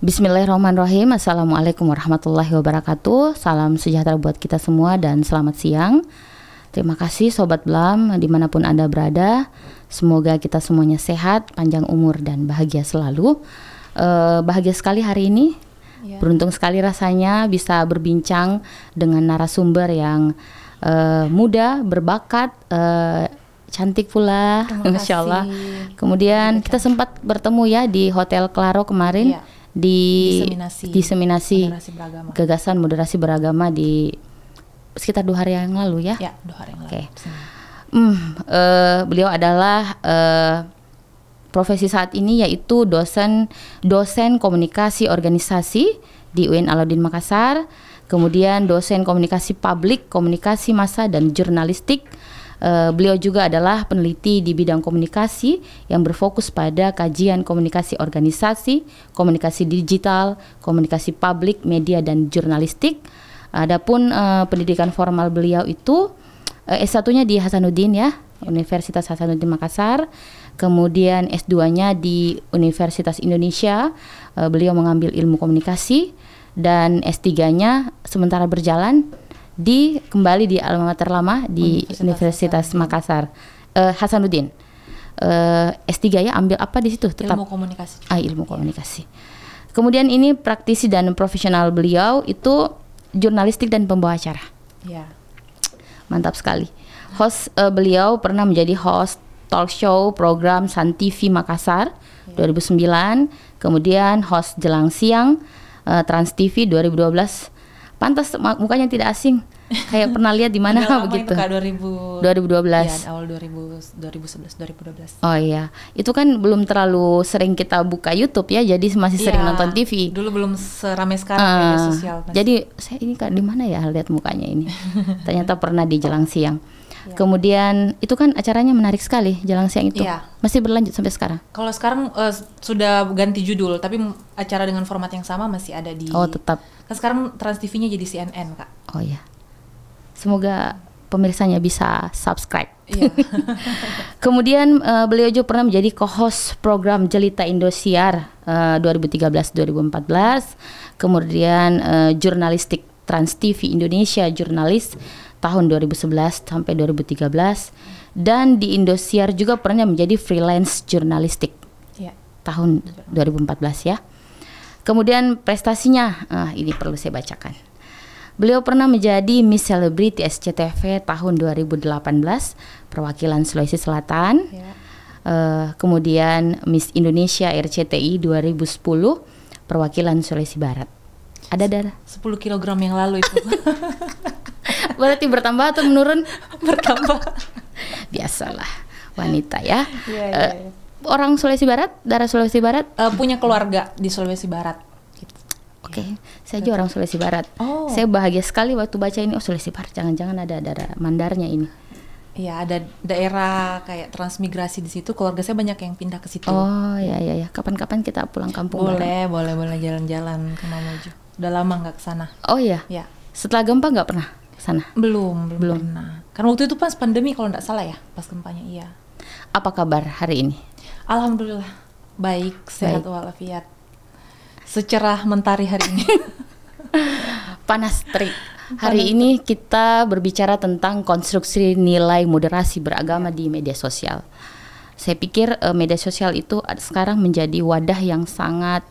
Bismillahirrahmanirrahim. Assalamualaikum warahmatullahi wabarakatuh. Salam sejahtera buat kita semua dan selamat siang. Terima kasih Sobat Belam dimanapun Anda berada. Semoga kita semuanya sehat, panjang umur dan bahagia selalu. Bahagia sekali hari ini. Beruntung sekali rasanya bisa berbincang dengan narasumber yang muda, berbakat, cantik pula, Masya Allah. Kemudian kita sempat bertemu ya di Hotel Claro kemarin. Diseminasi gagasan moderasi beragama di sekitar 2 hari yang lalu ya. Ya, 2 hari yang lalu. Okay. Beliau adalah profesi saat ini yaitu dosen komunikasi organisasi di UIN Alauddin Makassar, kemudian dosen komunikasi publik, komunikasi massa dan jurnalistik. Beliau juga adalah peneliti di bidang komunikasi yang berfokus pada kajian komunikasi organisasi, komunikasi digital, komunikasi publik, media dan jurnalistik. Adapun pendidikan formal beliau itu S1-nya di Hasanuddin ya, Universitas Hasanuddin Makassar. Kemudian S2-nya di Universitas Indonesia. Beliau mengambil ilmu komunikasi dan S3-nya sementara berjalan kembali di alma mater lama di Universitas Makassar, Hasanuddin. S3 ya, ambil apa di situ? Tetap ilmu komunikasi. Ilmu komunikasi. Kemudian ini praktisi dan profesional beliau itu jurnalistik dan pembawa acara. Ya. Mantap sekali. Beliau pernah menjadi host talk show program Sun TV Makassar 2009, kemudian host Jelang Siang Trans TV 2012. Pantas mukanya tidak asing. Kayak pernah lihat di mana begitu. Itu, Kak, 2012. Ya, awal 2011, 2012. Oh iya. Itu kan belum terlalu sering kita buka YouTube ya, jadi masih sering nonton TV. Dulu belum seramai sekarang media sosial. Jadi saya ini Kak di mana ya lihat mukanya ini. Ternyata pernah di Jelang Siang. Ya. Kemudian itu kan acaranya menarik sekali, Jelang Siang itu. Ya. Masih berlanjut sampai sekarang? Kalau sekarang sudah ganti judul, tapi acara dengan format yang sama masih ada di. Oh, tetap. Kan sekarang Trans TV-nya jadi CNN, Kak. Oh iya. Semoga pemirsanya bisa subscribe. Iya. Kemudian beliau juga pernah menjadi co-host program Jelita Indosiar 2013-2014. Kemudian jurnalistik Trans TV Indonesia Jurnalis tahun 2011 sampai 2013, dan di Indosiar juga pernah menjadi freelance jurnalistik tahun 2014 ya. Kemudian prestasinya, ini perlu saya bacakan. Beliau pernah menjadi Miss Celebrity SCTV tahun 2018 perwakilan Sulawesi Selatan. Kemudian Miss Indonesia RCTI 2010 perwakilan Sulawesi Barat. Ada 10 kilogram yang lalu itu. Berarti bertambah atau menurun? Bertambah. Biasalah wanita ya. Orang Sulawesi Barat, daerah Sulawesi Barat? Punya keluarga di Sulawesi Barat. Oke, saya juga orang Sulawesi Barat. Oh. Saya bahagia sekali waktu baca ini. Oh, Sulawesi Barat, jangan-jangan ada daerah Mandarnya ini. Iya, ada daerah kayak transmigrasi di situ. Keluarga saya banyak yang pindah ke situ. Oh ya. Kapan-kapan kita pulang kampung. Boleh jalan-jalan ke Mamuju. Udah lama nggak ke sana. Oh iya. Ya. Setelah gempa nggak pernah ke sana? Belum pernah. Karena waktu itu pas pandemi kalau nggak salah ya, pas gempanya. Iya. Apa kabar hari ini? Alhamdulillah baik, sehat walafiat. Secerah mentari hari ini. Panas terik. Hari ini kita berbicara tentang konstruksi nilai moderasi beragama di media sosial. Saya pikir media sosial itu sekarang menjadi wadah yang sangat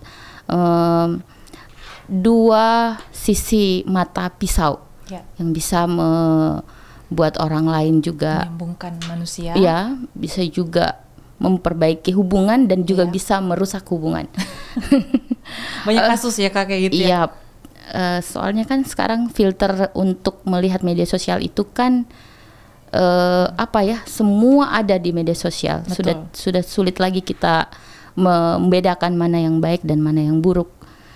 dua sisi mata pisau yang bisa membuat orang lain juga menyambungkan manusia. Ya, bisa juga memperbaiki hubungan dan juga bisa merusak hubungan. Banyak kasus ya Kak kayak gitu ya. Soalnya kan sekarang filter untuk melihat media sosial itu kan semua ada di media sosial. Sudah sulit lagi kita membedakan mana yang baik dan mana yang buruk.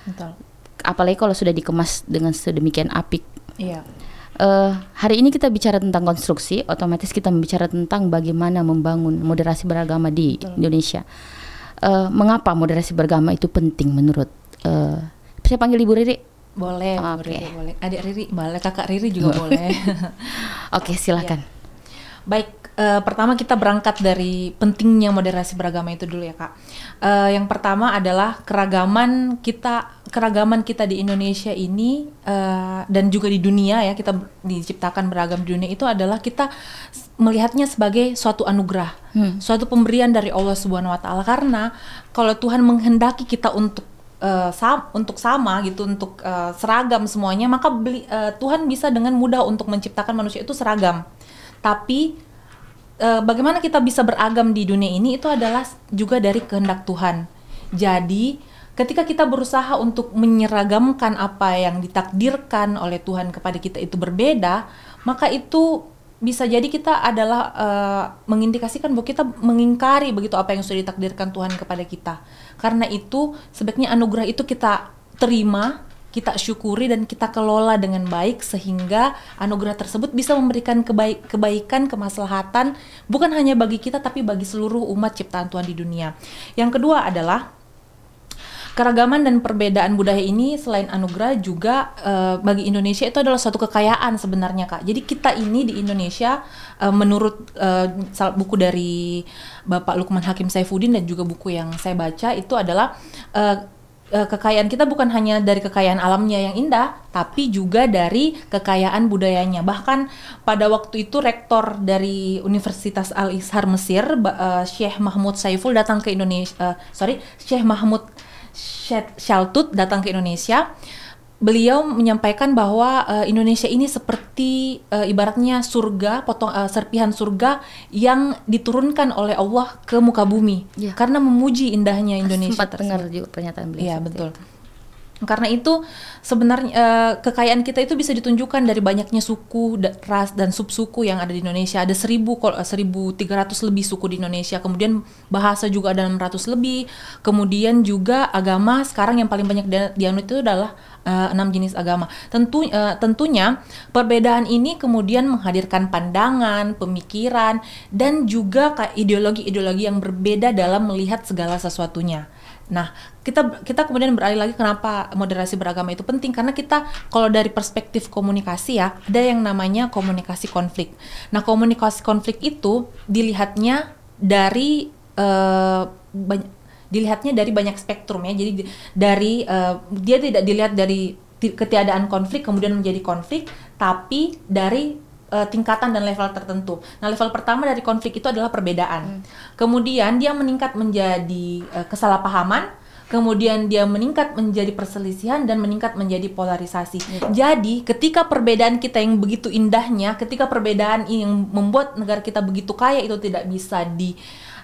Betul. Apalagi kalau sudah dikemas dengan sedemikian apik. Iya. Hari ini kita bicara tentang konstruksi, otomatis kita bicara tentang bagaimana membangun moderasi beragama di Indonesia. Mengapa moderasi beragama itu penting menurut saya panggil Ibu Riri? Boleh, Riri, boleh. Adik Riri, boleh. Kakak Riri juga boleh. Oke, silakan. Baik, Pertama kita berangkat dari pentingnya moderasi beragama itu dulu ya Kak. Yang pertama adalah keragaman kita di Indonesia ini dan juga di dunia ya, kita diciptakan beragam di dunia itu adalah kita melihatnya sebagai suatu anugerah, suatu pemberian dari Allah Subhanahu Wa Taala. Karena kalau Tuhan menghendaki kita untuk sama gitu, untuk seragam semuanya, maka Tuhan bisa dengan mudah untuk menciptakan manusia itu seragam. Tapi bagaimana kita bisa beragam di dunia ini itu adalah juga dari kehendak Tuhan. Jadi ketika kita berusaha untuk menyeragamkan apa yang ditakdirkan oleh Tuhan kepada kita itu berbeda, maka itu bisa jadi kita adalah mengindikasikan bahwa kita mengingkari begitu apa yang sudah ditakdirkan Tuhan kepada kita. Karena itu sebaiknya anugerah itu kita terima, kita syukuri dan kita kelola dengan baik sehingga anugerah tersebut bisa memberikan kebaikan, kemaslahatan bukan hanya bagi kita tapi bagi seluruh umat ciptaan Tuhan di dunia. Yang kedua adalah keragaman dan perbedaan budaya ini selain anugerah juga bagi Indonesia itu adalah suatu kekayaan sebenarnya Kak. Jadi kita ini di Indonesia menurut buku dari Bapak Lukman Hakim Saifuddin dan juga buku yang saya baca itu adalah kekayaan kita bukan hanya dari kekayaan alamnya yang indah, tapi juga dari kekayaan budayanya. Bahkan pada waktu itu rektor dari Universitas Al-Azhar Mesir, Syekh Mahmud Saiful datang ke Indonesia, Syekh Mahmud Shaltut datang ke Indonesia. Beliau menyampaikan bahwa Indonesia ini seperti ibaratnya surga, serpihan surga yang diturunkan oleh Allah ke muka bumi, karena memuji indahnya Indonesia. Sempat dengar juga pernyataan beliau. Iya betul. Karena itu sebenarnya kekayaan kita itu bisa ditunjukkan dari banyaknya suku, ras dan subsuku yang ada di Indonesia. Ada 1.300 lebih suku di Indonesia. Kemudian bahasa juga ada 600 lebih. Kemudian juga agama sekarang yang paling banyak dianut itu adalah 6 jenis agama. Tentunya perbedaan ini kemudian menghadirkan pandangan, pemikiran dan juga ideologi-ideologi yang berbeda dalam melihat segala sesuatunya. Nah, kita kemudian beralih lagi kenapa moderasi beragama itu penting, karena kita kalau dari perspektif komunikasi ya, ada yang namanya komunikasi konflik. Nah, komunikasi konflik itu dilihatnya dari banyak spektrum ya. Jadi dia tidak dilihat dari ketiadaan konflik kemudian menjadi konflik, tapi dari tingkatan dan level tertentu. Nah, level pertama dari konflik itu adalah perbedaan. Kemudian dia meningkat menjadi kesalahpahaman, kemudian dia meningkat menjadi perselisihan dan meningkat menjadi polarisasi. Jadi, ketika perbedaan kita yang begitu indahnya, ketika perbedaan yang membuat negara kita begitu kaya itu tidak bisa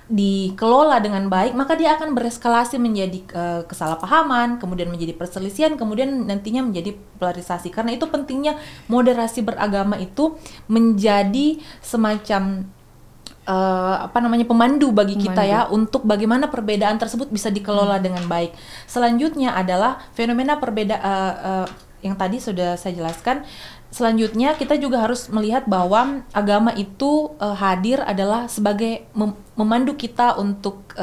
dikelola dengan baik, maka dia akan bereskalasi menjadi kesalahpahaman, kemudian menjadi perselisihan, kemudian nantinya menjadi polarisasi. Karena itu pentingnya moderasi beragama itu menjadi semacam pemandu bagi kita ya, untuk bagaimana perbedaan tersebut bisa dikelola dengan baik. Selanjutnya adalah fenomena yang tadi sudah saya jelaskan. Selanjutnya kita juga harus melihat bahwa agama itu hadir adalah sebagai memandu kita untuk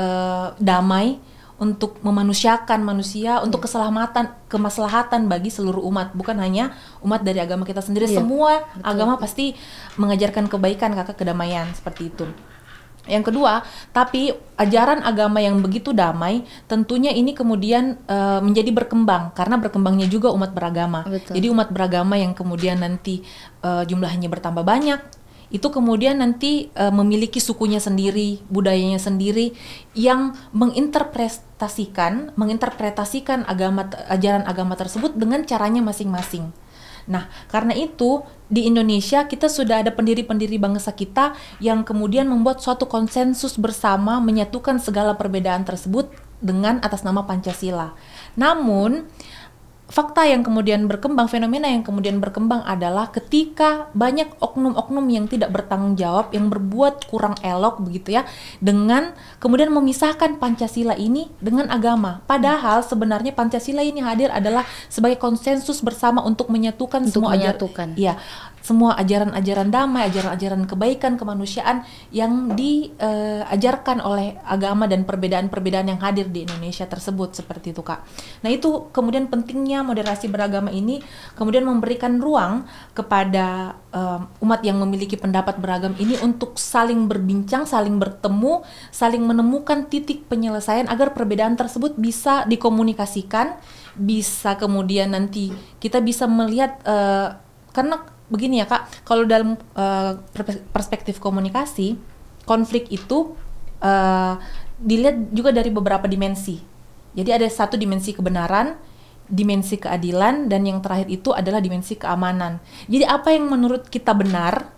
damai, untuk memanusiakan manusia, untuk kemaslahatan bagi seluruh umat, bukan hanya umat dari agama kita sendiri. Semua agama pasti mengajarkan kebaikan, kedamaian seperti itu. Yang kedua, tapi ajaran agama yang begitu damai, tentunya ini kemudian menjadi berkembang, karena berkembangnya juga umat beragama. Betul. Jadi umat beragama yang kemudian nanti jumlahnya bertambah banyak, itu kemudian nanti memiliki sukunya sendiri, budayanya sendiri, yang menginterpretasikan ajaran agama tersebut dengan caranya masing-masing. Nah, karena itu di Indonesia kita sudah ada pendiri-pendiri bangsa kita yang kemudian membuat suatu konsensus bersama menyatukan segala perbedaan tersebut dengan atas nama Pancasila. Namun, fakta yang kemudian berkembang, fenomena yang kemudian berkembang adalah ketika banyak oknum-oknum yang tidak bertanggung jawab, yang berbuat kurang elok begitu ya, dengan kemudian memisahkan Pancasila ini dengan agama. Padahal sebenarnya Pancasila ini hadir adalah sebagai konsensus bersama untuk menyatukan semua menyatukan. Iya, semua ajaran-ajaran damai, ajaran-ajaran kebaikan, kemanusiaan yang diajarkan oleh agama dan perbedaan-perbedaan yang hadir di Indonesia tersebut, seperti itu Kak. Nah itu kemudian pentingnya moderasi beragama ini kemudian memberikan ruang kepada umat yang memiliki pendapat beragam ini untuk saling berbincang, saling bertemu, saling menemukan titik penyelesaian agar perbedaan tersebut bisa dikomunikasikan, bisa kemudian nanti kita bisa melihat karena begini ya Kak, kalau dalam perspektif komunikasi, konflik itu dilihat juga dari beberapa dimensi. Jadi ada satu dimensi kebenaran, dimensi keadilan, dan yang terakhir itu adalah dimensi keamanan. Jadi apa yang menurut kita benar,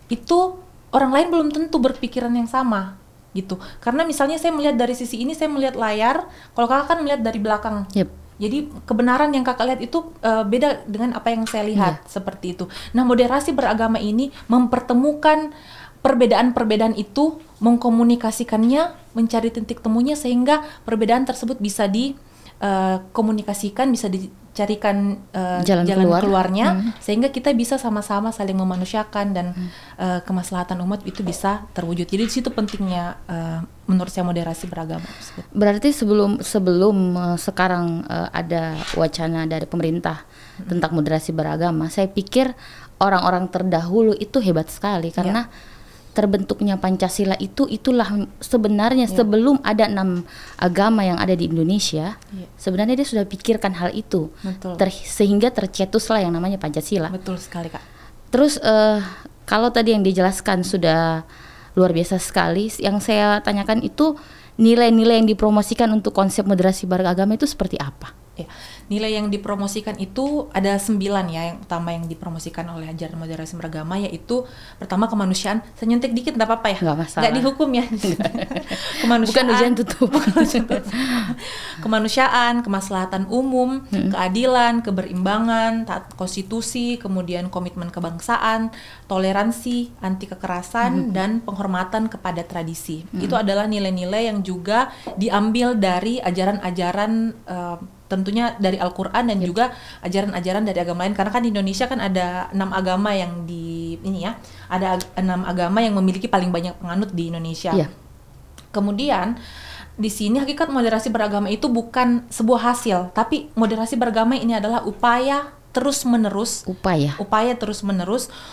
itu orang lain belum tentu berpikiran yang sama gitu. Karena misalnya saya melihat dari sisi ini, saya melihat layar, kalau Kakak kan melihat dari belakang. Yep. Jadi kebenaran yang Kakak lihat itu beda dengan apa yang saya lihat, seperti itu. Nah, moderasi beragama ini mempertemukan perbedaan-perbedaan itu, mengkomunikasikannya, mencari titik temunya sehingga perbedaan tersebut bisa dikomunikasikan, bisa dicarikan jalan keluarnya, sehingga kita bisa sama-sama saling memanusiakan dan kemaslahatan umat itu bisa terwujud. Jadi di situ pentingnya menurut saya moderasi beragama tersebut. Berarti sebelum sekarang ada wacana dari pemerintah tentang moderasi beragama, saya pikir orang-orang terdahulu itu hebat sekali karena terbentuknya Pancasila itulah sebenarnya sebelum ada 6 agama yang ada di Indonesia, sebenarnya dia sudah pikirkan hal itu. Sehingga tercetuslah yang namanya Pancasila. Betul sekali Kak. Terus kalau tadi yang dijelaskan sudah luar biasa sekali, yang saya tanyakan itu nilai-nilai yang dipromosikan untuk konsep moderasi beragama itu seperti apa? Ya, nilai yang dipromosikan itu ada 9 ya, yang utama yang dipromosikan oleh ajaran moderasi beragama, yaitu pertama kemanusiaan. Saya nyontek dikit nggak apa-apa ya? Nggak masalah. Nggak dihukum ya. Kemanusiaan. Bukan ujian tutup. Kemanusiaan, kemaslahatan umum, keadilan, keberimbangan, taat konstitusi, kemudian komitmen kebangsaan, toleransi, anti kekerasan, dan penghormatan kepada tradisi. Itu adalah nilai-nilai yang juga diambil dari ajaran-ajaran tentunya dari Al-Quran dan juga ajaran-ajaran dari agama lain, karena kan di Indonesia kan ada 6 agama yang ada 6 agama yang memiliki paling banyak penganut di Indonesia. Kemudian di sini hakikat moderasi beragama itu bukan sebuah hasil, tapi moderasi beragama ini adalah upaya terus-menerus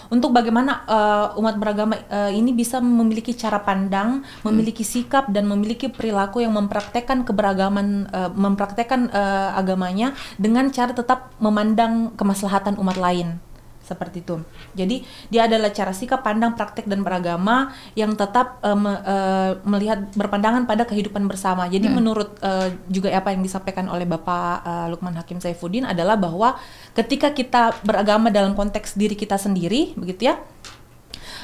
untuk bagaimana umat beragama ini bisa memiliki cara pandang, memiliki sikap, dan memiliki perilaku yang mempraktekkan keberagaman, mempraktekkan agamanya dengan cara tetap memandang kemaslahatan umat lain. Seperti itu. Jadi dia adalah cara sikap, pandang, praktek, dan beragama yang tetap melihat berpandangan pada kehidupan bersama. Jadi menurut juga apa yang disampaikan oleh Bapak Lukman Hakim Saifuddin adalah bahwa ketika kita beragama dalam konteks diri kita sendiri, begitu ya,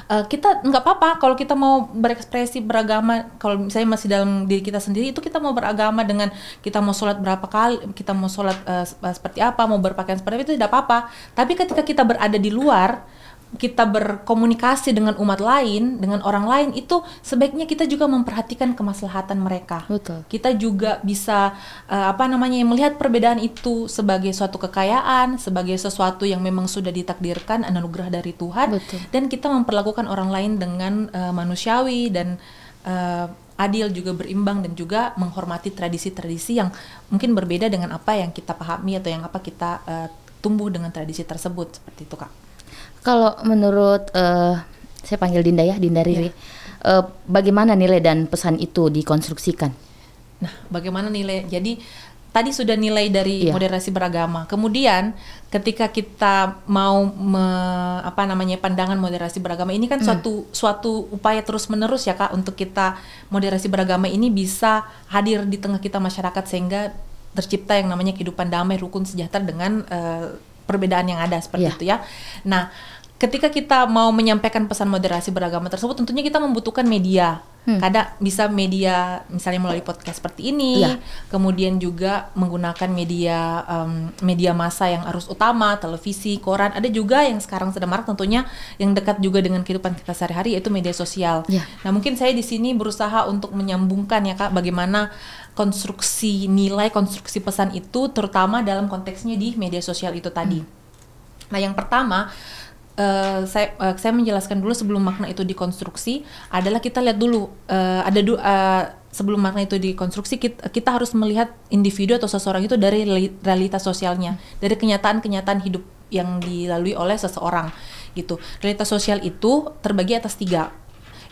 kita nggak apa-apa kalau kita mau berekspresi beragama, kalau misalnya masih dalam diri kita sendiri, itu kita mau beragama dengan kita mau sholat berapa kali, kita mau sholat seperti apa, mau berpakaian seperti itu, tidak apa-apa. Tapi ketika kita berada di luar, kita berkomunikasi dengan umat lain, dengan orang lain, itu sebaiknya kita juga memperhatikan kemaslahatan mereka. Betul. Kita juga bisa melihat perbedaan itu sebagai suatu kekayaan, sebagai sesuatu yang memang sudah ditakdirkan anugerah dari Tuhan. Betul. Dan kita memperlakukan orang lain dengan manusiawi dan adil, juga berimbang, dan juga menghormati tradisi-tradisi yang mungkin berbeda dengan apa yang kita pahami atau yang apa kita tumbuh dengan tradisi tersebut, seperti itu Kak. Kalau menurut saya panggil Dinda ya, Dinda Riri, bagaimana nilai dan pesan itu dikonstruksikan? Nah, bagaimana nilai? Jadi tadi sudah nilai dari moderasi beragama. Kemudian ketika kita mau pandangan moderasi beragama ini kan suatu upaya terus-menerus ya Kak, untuk kita moderasi beragama ini bisa hadir di tengah kita masyarakat sehingga tercipta yang namanya kehidupan damai, rukun, sejahtera dengan perbedaan yang ada seperti itu ya. Nah, ketika kita mau menyampaikan pesan moderasi beragama tersebut, tentunya kita membutuhkan media. Kadang bisa media misalnya melalui podcast seperti ini, kemudian juga menggunakan media massa yang arus utama, televisi, koran. Ada juga yang sekarang sedang marak tentunya yang dekat juga dengan kehidupan kita sehari-hari, yaitu media sosial. Nah, mungkin saya di sini berusaha untuk menyambungkan ya Kak, bagaimana konstruksi nilai, konstruksi pesan itu terutama dalam konteksnya di media sosial itu tadi. Nah, yang pertama, saya menjelaskan dulu sebelum makna itu dikonstruksi adalah kita lihat dulu sebelum makna itu dikonstruksi kita harus melihat individu atau seseorang itu dari realitas sosialnya, dari kenyataan-kenyataan hidup yang dilalui oleh seseorang gitu. Realitas sosial itu terbagi atas 3.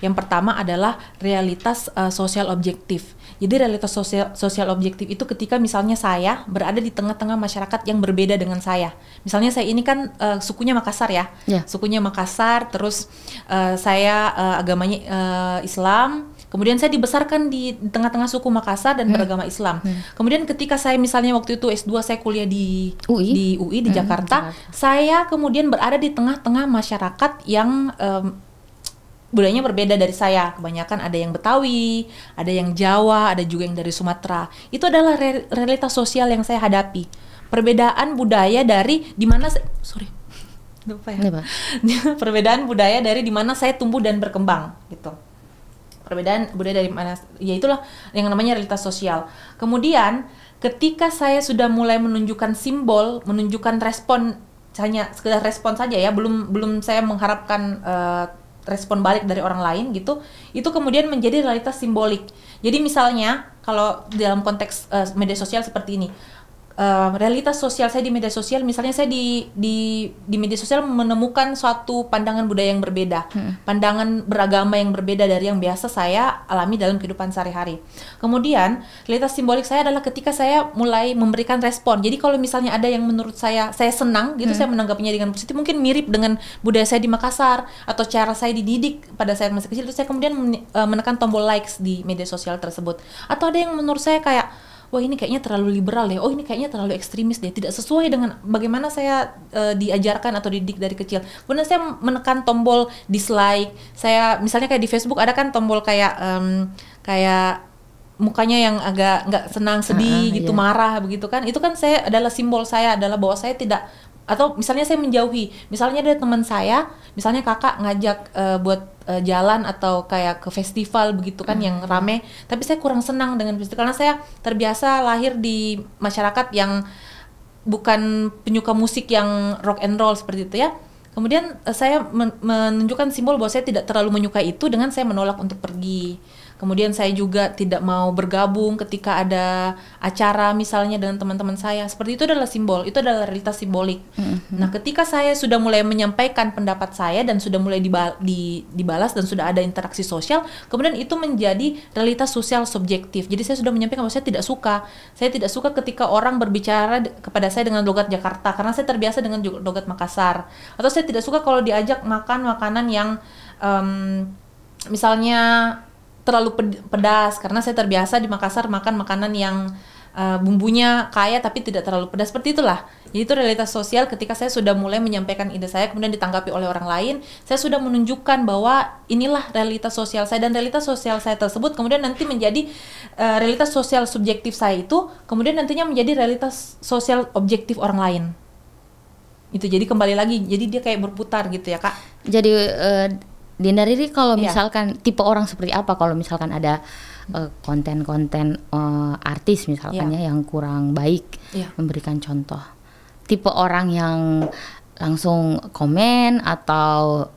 Yang pertama adalah realitas sosial objektif. Jadi realitas sosial objektif itu ketika misalnya saya berada di tengah-tengah masyarakat yang berbeda dengan saya. Misalnya saya ini kan sukunya Makassar ya, sukunya Makassar, terus saya agamanya Islam. Kemudian saya dibesarkan di tengah-tengah suku Makassar dan beragama Islam. Kemudian ketika saya misalnya waktu itu S2 saya kuliah di UI di Jakarta, saya kemudian berada di tengah-tengah masyarakat yang budayanya berbeda dari saya. Kebanyakan ada yang Betawi, ada yang Jawa, ada juga yang dari Sumatera. Itu adalah realitas sosial yang saya hadapi. Perbedaan budaya dari di mana perbedaan budaya dari di mana saya tumbuh dan berkembang gitu. Perbedaan budaya dari mana, ya itulah yang namanya realitas sosial. Kemudian ketika saya sudah mulai menunjukkan simbol, menunjukkan respon, hanya sekedar respon saja ya, belum saya mengharapkan respon balik dari orang lain gitu, itu kemudian menjadi realitas simbolik. Jadi misalnya kalau dalam konteks media sosial seperti ini, realitas sosial saya di media sosial, misalnya saya di media sosial menemukan suatu pandangan budaya yang berbeda, pandangan beragama yang berbeda dari yang biasa saya alami dalam kehidupan sehari-hari. Kemudian realitas simbolik saya adalah ketika saya mulai memberikan respon. Jadi kalau misalnya ada yang menurut saya senang gitu, saya menanggapinya dengan positif, mungkin mirip dengan budaya saya di Makassar atau cara saya dididik pada saat masih kecil, itu saya kemudian menekan tombol likes di media sosial tersebut. Atau ada yang menurut saya kayak, wah ini kayaknya terlalu liberal ya, oh ini kayaknya terlalu ekstremis deh, tidak sesuai dengan bagaimana saya diajarkan atau dididik dari kecil. Kemudian saya menekan tombol dislike. Saya misalnya kayak di Facebook ada kan tombol kayak mukanya yang agak nggak senang, sedih gitu, marah begitu kan. Itu kan saya adalah simbol saya adalah bahwa saya tidak, atau misalnya saya menjauhi. Misalnya ada teman saya, misalnya kakak ngajak buat jalan atau kayak ke festival begitu kan yang rame, tapi saya kurang senang dengan festival karena saya terbiasa lahir di masyarakat yang bukan penyuka musik yang rock and roll seperti itu ya. Kemudian saya menunjukkan simbol bahwa saya tidak terlalu menyukai itu dengan saya menolak untuk pergi. Kemudian saya juga tidak mau bergabung ketika ada acara misalnya dengan teman-teman saya. Seperti itu adalah simbol, itu adalah realitas simbolik. Nah, ketika saya sudah mulai menyampaikan pendapat saya dan sudah mulai dibalas dan sudah ada interaksi sosial, kemudian itu menjadi realitas sosial subjektif. Jadi saya sudah menyampaikan bahwa saya tidak suka. Saya tidak suka ketika orang berbicara kepada saya dengan logat Jakarta karena saya terbiasa dengan logat Makassar. Atau saya tidak suka kalau diajak makan makanan yang misalnya terlalu pedas karena saya terbiasa di Makassar makan makanan yang bumbunya kaya tapi tidak terlalu pedas. Seperti itulah. Jadi itu realitas sosial ketika saya sudah mulai menyampaikan ide saya kemudian ditanggapi oleh orang lain, saya sudah menunjukkan bahwa inilah realitas sosial saya, dan realitas sosial saya tersebut kemudian nanti menjadi realitas sosial subjektif saya itu kemudian nantinya menjadi realitas sosial objektif orang lain. Itu jadi kembali lagi, jadi dia kayak berputar gitu ya Kak. Jadi Dinda Riri kalau misalkan tipe orang seperti apa kalau misalkan ada konten-konten artis misalkan ya yang kurang baik, memberikan contoh, tipe orang yang langsung komen atau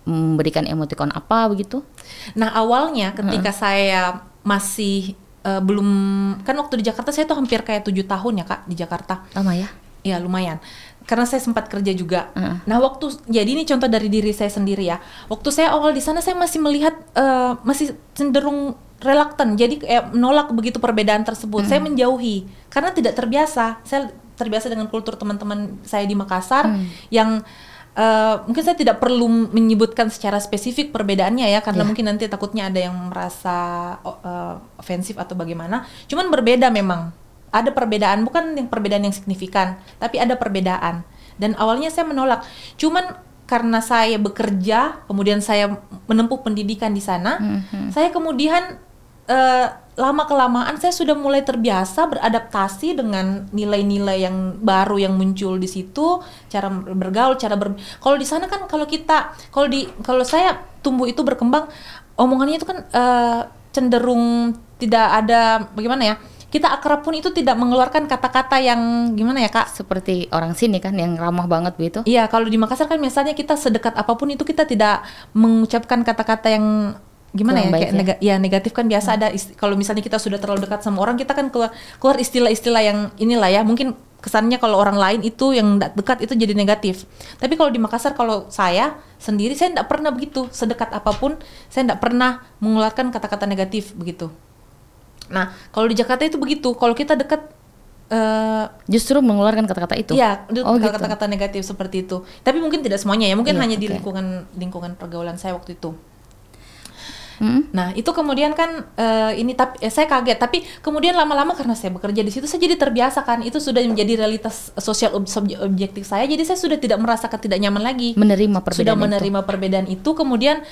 memberikan emoticon apa begitu? Nah awalnya ketika saya masih belum, kan waktu di Jakarta saya tuh hampir kayak 7 tahun ya Kak di Jakarta. Lama ya? Iya lumayan, karena saya sempat kerja juga. Nah jadi ini contoh dari diri saya sendiri ya. Waktu saya awal di sana saya masih melihat masih cenderung reluctant, jadi menolak begitu perbedaan tersebut. Saya menjauhi karena tidak terbiasa. Saya terbiasa dengan kultur teman-teman saya di Makassar yang mungkin saya tidak perlu menyebutkan secara spesifik perbedaannya ya, karena mungkin nanti takutnya ada yang merasa ofensif atau bagaimana. Cuman berbeda memang. Ada perbedaan, bukan yang perbedaan yang signifikan, tapi ada perbedaan. Dan awalnya saya menolak. Cuman karena saya bekerja, kemudian saya menempuh pendidikan di sana, saya kemudian lama-kelamaan saya sudah mulai terbiasa beradaptasi dengan nilai-nilai yang baru yang muncul di situ, cara bergaul, kalau di sana kan kalau saya tumbuh itu berkembang, omongannya itu kan cenderung tidak ada bagaimana ya? kita akrab pun itu tidak mengeluarkan kata-kata yang gimana ya Kak? Seperti orang sini kan yang ramah banget begitu. Iya, kalau di Makassar kan misalnya kita sedekat apapun itu kita tidak mengucapkan kata-kata yang gimana Kurang ya, baik kayak negatif kan biasa ada kalau misalnya kita sudah terlalu dekat sama orang kita kan keluar istilah-istilah yang inilah ya, mungkin kesannya kalau orang lain itu yang dekat itu jadi negatif. Tapi kalau di Makassar, kalau saya sendiri saya tidak pernah begitu, sedekat apapun saya tidak pernah mengeluarkan kata-kata negatif begitu. Nah, kalau di Jakarta itu begitu, kalau kita dekat justru mengeluarkan kata-kata itu. Iya, Gitu. kata-kata negatif seperti itu. Tapi mungkin tidak semuanya ya, mungkin Iya, hanya di oke. lingkungan pergaulan saya waktu itu. Nah, itu kemudian kan saya kaget, tapi kemudian lama-lama karena saya bekerja di situ saya jadi terbiasa kan, itu sudah menjadi realitas sosial objektif saya, jadi saya sudah tidak merasakan tidak nyaman lagi. Menerima perbedaan Sudah menerima perbedaan itu, kemudian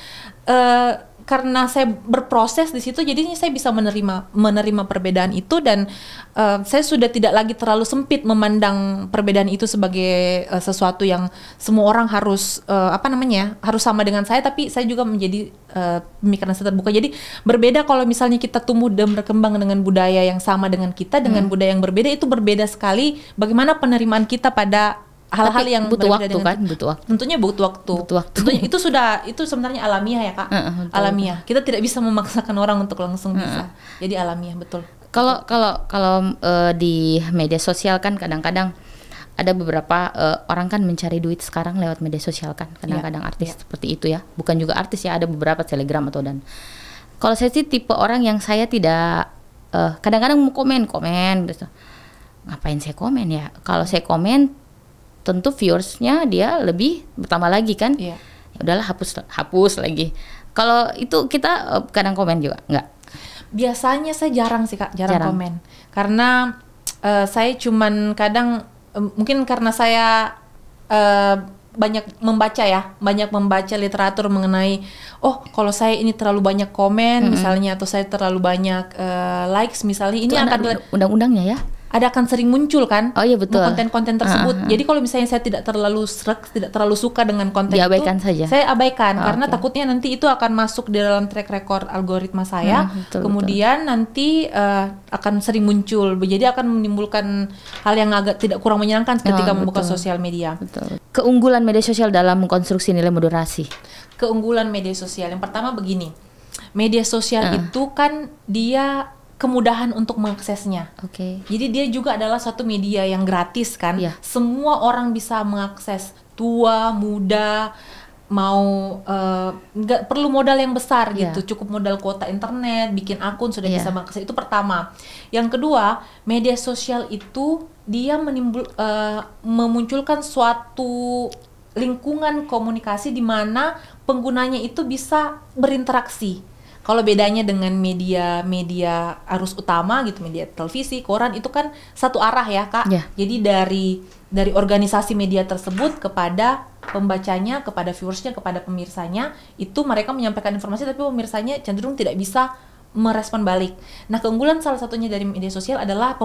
karena saya berproses di situ, jadinya saya bisa menerima perbedaan itu, dan saya sudah tidak lagi terlalu sempit memandang perbedaan itu sebagai sesuatu yang semua orang harus harus sama dengan saya, tapi saya juga menjadi pemikiran saya terbuka. Jadi berbeda kalau misalnya kita tumbuh dan berkembang dengan budaya yang sama dengan kita, dengan budaya yang berbeda, itu berbeda sekali bagaimana penerimaan kita pada hal-hal yang butuh berbeda waktu dengan kan, butuh waktu. Tentunya butuh waktu. Tentunya itu sebenarnya alamiah ya Kak. Betul, Alamiah. Kita tidak bisa memaksakan orang untuk langsung bisa. Jadi alamiah, betul. Kalau di media sosial kan kadang-kadang ada beberapa orang kan mencari duit sekarang lewat media sosial kan. Kadang-kadang artis seperti itu ya. Bukan juga artis ya, ada beberapa telegram atau dan. Kalau saya sih tipe orang yang saya tidak kadang-kadang mau komen gitu. Ngapain saya komen ya? Kalau saya komen tentu viewersnya dia lebih bertambah lagi kan. Iya. Ya udahlah, hapus lagi. Kalau itu kita kadang komen juga enggak? Biasanya saya jarang sih Kak, jarang komen. Karena saya cuman kadang mungkin karena saya banyak membaca literatur mengenai kalau saya ini terlalu banyak komen misalnya, atau saya terlalu banyak likes misalnya, ini itu akan undang-undangnya ya. akan sering muncul kan. Oh iya betul. Konten-konten tersebut. Jadi kalau misalnya saya tidak terlalu tidak terlalu suka dengan konten diabaikan itu, saja. saya abaikan karena takutnya nanti itu akan masuk di dalam track record algoritma saya. Kemudian nanti akan sering muncul. Jadi akan menimbulkan hal yang agak tidak kurang menyenangkan ketika membuka sosial media. Betul. Keunggulan media sosial dalam mengkonstruksi nilai moderasi. Keunggulan media sosial yang pertama begini. Media sosial itu kan dia kemudahan untuk mengaksesnya. Oke. Jadi dia juga adalah suatu media yang gratis kan. Iya. Semua orang bisa mengakses, tua, muda, mau nggak perlu modal yang besar gitu. Cukup modal kuota internet, bikin akun sudah bisa mengakses. Itu pertama. Yang kedua, media sosial itu dia memunculkan suatu lingkungan komunikasi di mana penggunanya itu bisa berinteraksi. Kalau bedanya dengan media arus utama gitu, media televisi, koran itu kan satu arah ya Kak. Jadi dari organisasi media tersebut kepada pembacanya, kepada viewersnya, kepada pemirsanya, itu mereka menyampaikan informasi tapi pemirsanya cenderung tidak bisa merespon balik. Nah, keunggulan salah satunya dari media sosial adalah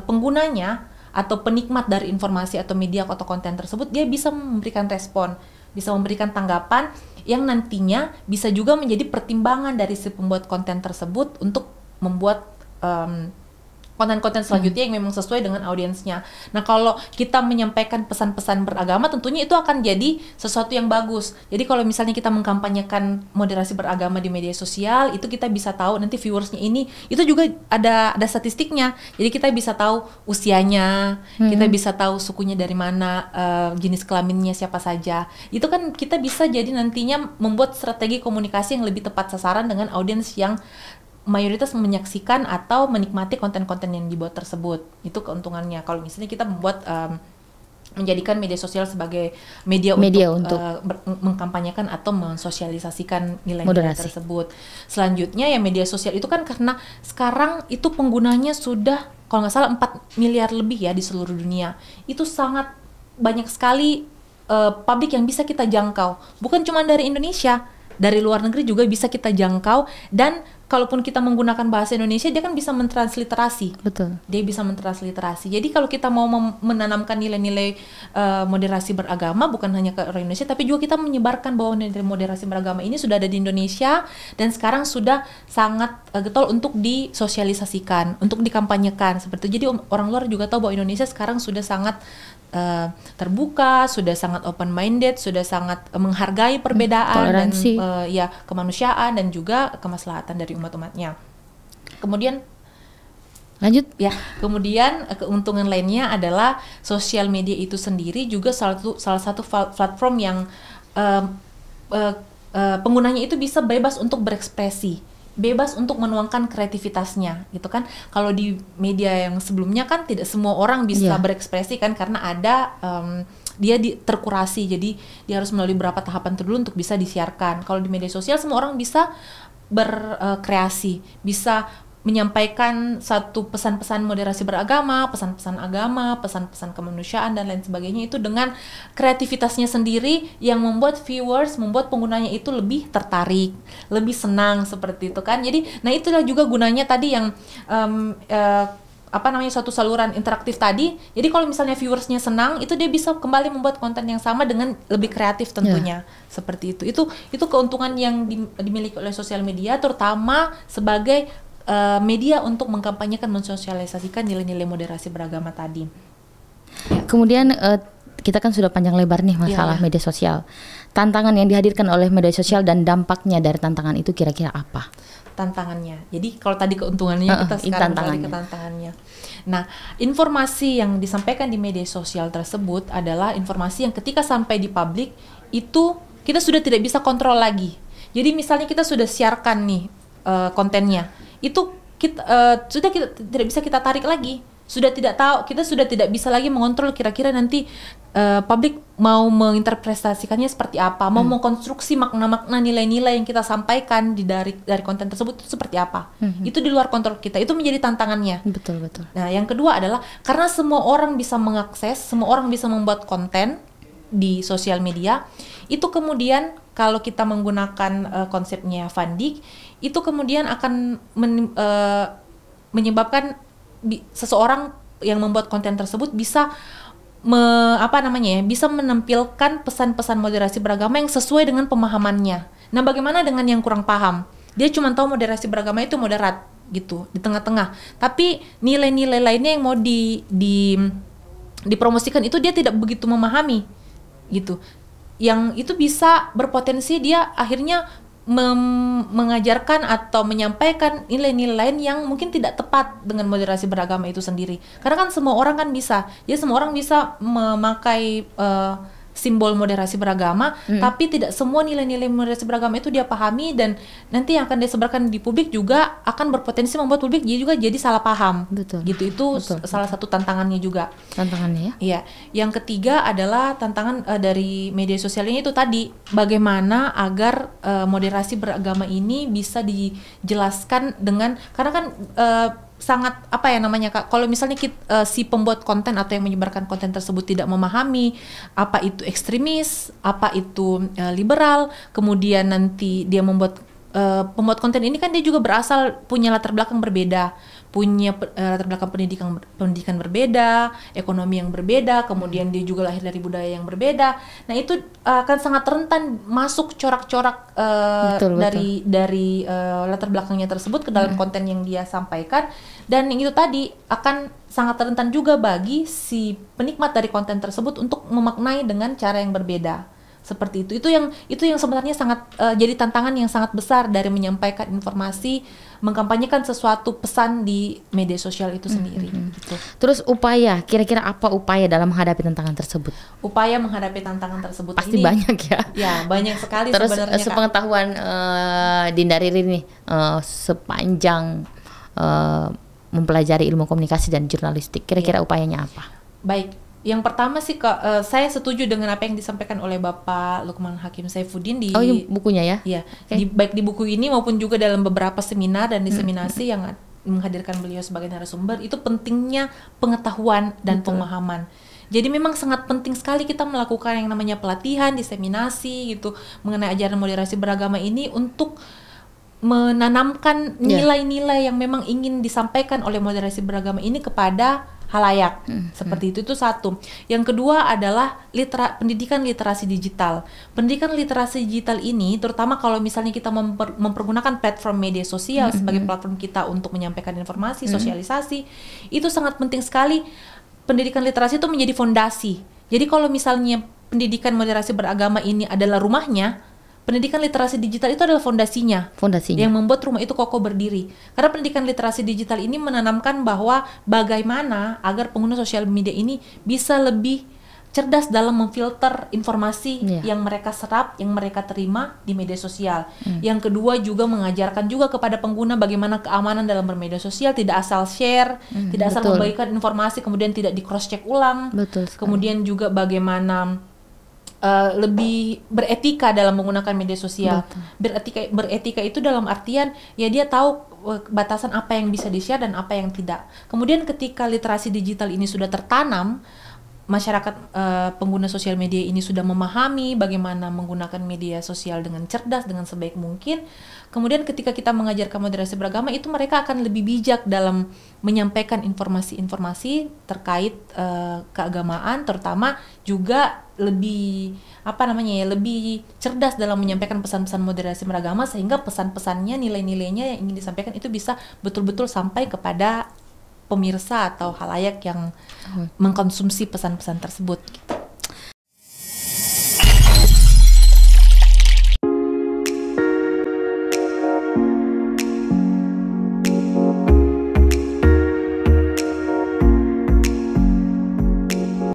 penggunanya atau penikmat dari informasi atau media atau konten tersebut, dia bisa memberikan respon, bisa memberikan tanggapan yang nantinya bisa juga menjadi pertimbangan dari si pembuat konten tersebut untuk membuat konten-konten selanjutnya yang memang sesuai dengan audiensnya. Nah, kalau kita menyampaikan pesan-pesan beragama, tentunya itu akan jadi sesuatu yang bagus. Jadi kalau misalnya kita mengkampanyekan moderasi beragama di media sosial, itu kita bisa tahu nanti viewersnya ini, itu juga ada statistiknya. Jadi kita bisa tahu usianya, kita bisa tahu sukunya dari mana, jenis kelaminnya siapa saja. Itu kan kita bisa jadi nantinya membuat strategi komunikasi yang lebih tepat sasaran dengan audiens yang mayoritas menyaksikan atau menikmati konten-konten yang dibuat tersebut. Itu keuntungannya kalau misalnya kita membuat menjadikan media sosial sebagai media untuk mengkampanyekan atau mensosialisasikan nilai-nilai tersebut. Selanjutnya ya media sosial itu kan karena sekarang itu penggunanya sudah kalau nggak salah 4 miliar lebih ya di seluruh dunia. Itu sangat banyak sekali publik yang bisa kita jangkau. Bukan cuma dari Indonesia, dari luar negeri juga bisa kita jangkau, dan kalaupun kita menggunakan bahasa Indonesia, dia kan bisa mentransliterasi. Betul. Dia bisa mentransliterasi. Jadi kalau kita mau menanamkan nilai-nilai moderasi beragama bukan hanya ke orang Indonesia, tapi juga kita menyebarkan bahwa nilai moderasi beragama ini sudah ada di Indonesia dan sekarang sudah sangat getol untuk disosialisasikan, untuk dikampanyekan seperti itu. Jadi orang luar juga tahu bahwa Indonesia sekarang sudah sangat terbuka, sudah sangat open minded, sudah sangat menghargai perbedaan toleransi. Dan ya kemanusiaan dan juga kemaslahatan dari umat-umatnya. Kemudian Lanjut. ya, kemudian keuntungan lainnya adalah sosial media itu sendiri juga salah satu platform yang penggunanya itu bisa bebas untuk berekspresi, bebas untuk menuangkan kreativitasnya gitu kan. Kalau di media yang sebelumnya kan tidak semua orang bisa berekspresi kan, karena ada dia terkurasi, jadi dia harus melalui beberapa tahapan dulu untuk bisa disiarkan. Kalau di media sosial semua orang bisa berkreasi, bisa menyampaikan satu pesan-pesan moderasi beragama, pesan-pesan agama, pesan-pesan kemanusiaan dan lain sebagainya itu dengan kreativitasnya sendiri yang membuat viewers, membuat penggunanya itu lebih tertarik, lebih senang seperti itu kan. Jadi, nah itulah juga gunanya tadi yang suatu saluran interaktif tadi. Jadi kalau misalnya viewersnya senang, itu dia bisa kembali membuat konten yang sama dengan lebih kreatif tentunya. Seperti itu. Itu keuntungan yang dimiliki oleh sosial media, terutama sebagai media untuk mengkampanyekan, mensosialisasikan nilai-nilai moderasi beragama tadi. Ya. Kemudian kita kan sudah panjang lebar nih masalah media sosial. Tantangan yang dihadirkan oleh media sosial dan dampaknya dari tantangan itu kira-kira apa? Tantangannya. Jadi kalau tadi keuntungannya, kita sekarang balik ke tantangannya. Nah, informasi yang disampaikan di media sosial tersebut adalah informasi yang ketika sampai di publik itu kita sudah tidak bisa kontrol lagi. Jadi misalnya kita sudah siarkan nih kontennya, itu kita tidak bisa kita tarik lagi. Kita sudah tidak bisa lagi mengontrol kira-kira nanti publik mau menginterpretasikannya seperti apa, mau mengkonstruksi makna-makna nilai-nilai yang kita sampaikan dari konten tersebut itu seperti apa. Itu di luar kontrol kita. Itu menjadi tantangannya. Betul. Nah, yang kedua adalah karena semua orang bisa mengakses, semua orang bisa membuat konten di sosial media, itu kemudian kalau kita menggunakan konsepnya Van Dijk, itu kemudian akan menyebabkan seseorang yang membuat konten tersebut bisa bisa menampilkan pesan-pesan moderasi beragama yang sesuai dengan pemahamannya. Nah, bagaimana dengan yang kurang paham? Dia cuma tahu moderasi beragama itu moderat gitu, di tengah-tengah. Tapi nilai-nilai lainnya yang mau dipromosikan itu dia tidak begitu memahami gitu. Yang itu bisa berpotensi dia akhirnya mengajarkan atau menyampaikan nilai-nilai lain yang mungkin tidak tepat dengan moderasi beragama itu sendiri. Karena kan semua orang kan bisa, ya semua orang bisa memakai simbol moderasi beragama, tapi tidak semua nilai-nilai moderasi beragama itu dia pahami, dan nanti yang akan disebarkan di publik juga akan berpotensi membuat publik juga jadi salah paham. Betul. Gitu, itu salah satu tantangannya juga. Tantangannya ya? Iya. Yang ketiga adalah tantangan dari media sosial ini itu tadi, bagaimana agar moderasi beragama ini bisa dijelaskan dengan, karena kan sangat Kak, kalau misalnya si pembuat konten atau yang menyebarkan konten tersebut tidak memahami apa itu ekstremis, apa itu liberal, kemudian nanti dia membuat pembuat konten ini kan dia juga punya latar belakang berbeda, punya latar belakang pendidikan berbeda, ekonomi yang berbeda, kemudian dia juga lahir dari budaya yang berbeda. Nah, itu akan sangat rentan masuk corak-corak dari latar belakangnya tersebut ke dalam konten yang dia sampaikan, dan yang itu tadi akan sangat rentan juga bagi si penikmat dari konten tersebut untuk memaknai dengan cara yang berbeda. Seperti itu. Itu yang sebenarnya sangat jadi tantangan yang sangat besar dari menyampaikan informasi, mengkampanyekan sesuatu pesan di media sosial itu sendiri. Gitu. Terus kira-kira apa upaya dalam menghadapi tantangan tersebut? Upaya menghadapi tantangan tersebut pasti ini banyak ya. Ya, banyak sekali. Terus sebenarnya. sepengetahuan Dinda Riri nih, sepanjang mempelajari ilmu komunikasi dan jurnalistik, kira-kira upayanya apa? Baik. Yang pertama sih saya setuju dengan apa yang disampaikan oleh Bapak Lukman Hakim Saifuddin di bukunya ya. Iya, baik di buku ini maupun juga dalam beberapa seminar dan diseminasi yang menghadirkan beliau sebagai narasumber, itu pentingnya pengetahuan dan pemahaman. Jadi memang sangat penting sekali kita melakukan yang namanya pelatihan, diseminasi gitu mengenai ajaran moderasi beragama ini untuk menanamkan nilai-nilai yang memang ingin disampaikan oleh moderasi beragama ini kepada halayak. Seperti itu satu. Yang kedua adalah pendidikan literasi digital. Pendidikan literasi digital ini terutama kalau misalnya kita mempergunakan platform media sosial sebagai platform kita untuk menyampaikan informasi, sosialisasi, itu sangat penting sekali. Pendidikan literasi itu menjadi fondasi. Jadi kalau misalnya pendidikan moderasi beragama ini adalah rumahnya, pendidikan literasi digital itu adalah fondasinya yang membuat rumah itu kokoh berdiri. Karena pendidikan literasi digital ini menanamkan bahwa bagaimana agar pengguna sosial media ini bisa lebih cerdas dalam memfilter informasi yang mereka serap, yang mereka terima di media sosial. Yang kedua juga mengajarkan juga kepada pengguna bagaimana keamanan dalam bermedia sosial, tidak asal share, tidak asal membagikan informasi kemudian tidak di cross check ulang. Kemudian juga bagaimana lebih beretika dalam menggunakan media sosial. Beretika itu dalam artian ya dia tahu batasan apa yang bisa di-share dan apa yang tidak. Kemudian ketika literasi digital ini sudah tertanam, masyarakat pengguna sosial media ini sudah memahami bagaimana menggunakan media sosial dengan cerdas, dengan sebaik mungkin. Kemudian ketika kita mengajarkan moderasi beragama itu mereka akan lebih bijak dalam menyampaikan informasi-informasi terkait keagamaan, terutama juga lebih lebih cerdas dalam menyampaikan pesan-pesan moderasi beragama sehingga pesan-pesannya, nilai-nilainya yang ingin disampaikan itu bisa betul-betul sampai kepada pemirsa atau halayak yang mengkonsumsi pesan-pesan tersebut.